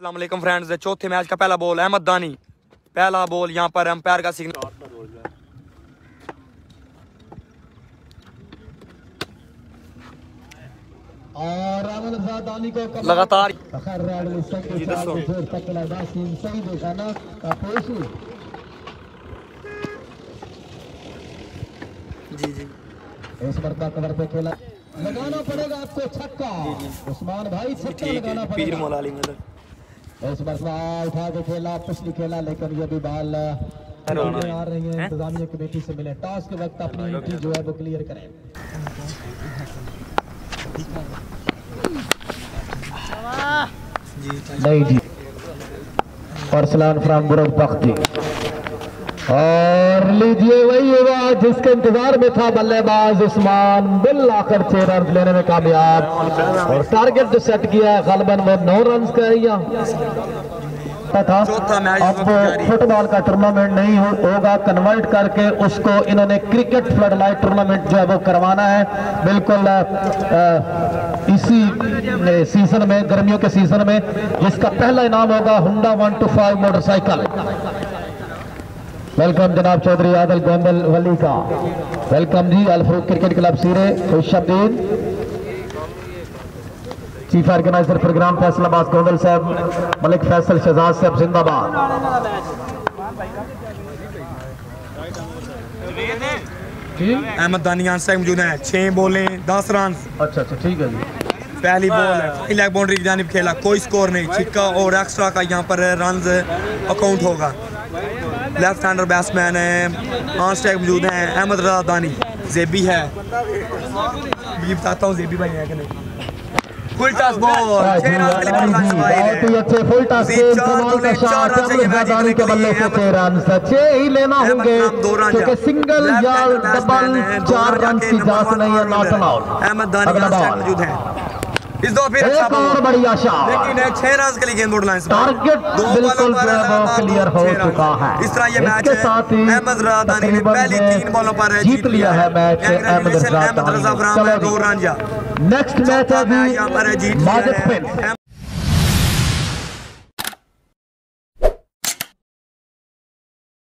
अस्सलाम वालेकुम फ्रेंड्स। चौथे मैच का पहला बॉल अहमद दानी, पहला बॉल यहाँ पर अंपायर का सिग्नल और दानी को लगातार सही देखा ना जी जी इस मरता कवर पे खेला लगाना पड़ेगा आपको छक्का। उस्मान भाई छक्का लगाना पीर पड़ेगा। मौला अली मदद इस मरतबा उठा के खेला, पिछली खेला, लेकिन ये भी बाल आ रही है। इंतजामिया कमेटी से मिले, टॉस के वक्त अपनी एंट्री जो है वो क्लियर करें। नहीं जी अरसलान फ्राम बुरक बख्ती और लीजिए वही हुआ जिसके इंतजार में था बल्लेबाज उस्मान। बिल आकर 6 रन लेने में कामयाब और टारगेट जो सेट किया है गलबन वो 9 रन का था। अब फुटबॉल का टूर्नामेंट नहीं होगा, कन्वर्ट करके उसको इन्होंने क्रिकेट फ्लड लाइट टूर्नामेंट जो है वो करवाना है। बिल्कुल इसी सीजन में, गर्मियों के सीजन में, जिसका पहला इनाम होगा हुंडा 125 मोटरसाइकिल। वेलकम जनाब चौधरी आदिल गोंदल वली का welcome ji. Al-Farooq cricket club सीरे खुशबदीन, chief organiser programme Faisalabad Gondal साहब, मलिक फैसल शहजाद साहब जिंदाबाद। अहमद दानी यहाँ से मौजूद है। 6 बॉलें 10 रन। अच्छा ठीक है जी। पहली बॉल है, लेग बाउंड्री की जानिब खेला, कोई स्कोर नहीं, छिक्का और एक्स्ट्रा का यहाँ पर रन अकाउंट होगा। लेफ्ट हैंडर बैट्समैन है, ऑन स्ट्राइक मौजूद है अहमद रजा दानी, जेबी है, ये बताता हूँ जेबी भाई है कि नहीं। फुल टॉस बॉल, 6 रन के लिए बहुत ही अच्छे फुल टॉस के बल्ले से 6 रन सच्चे ही लेना होंगे क्योंकि सिंगल या डबल 4 रन की जांच नहीं है, नॉट अलाउड। अहमद दानी मौजूद है। इस दो फिर अच्छा और बड़ी आशा, लेकिन 6 रन के लिए गेंद बोर्ड लाइन टारगेट बिल्कुल क्लियर हो चुका है। इस तरह ये मैच के साथ ही अहमद रजा दानी ने पहली 3 बॉलों पर जीत लिया है मैच। अहमद रजा 2 रन। नेक्स्ट मैच है माजिद प्रिंस।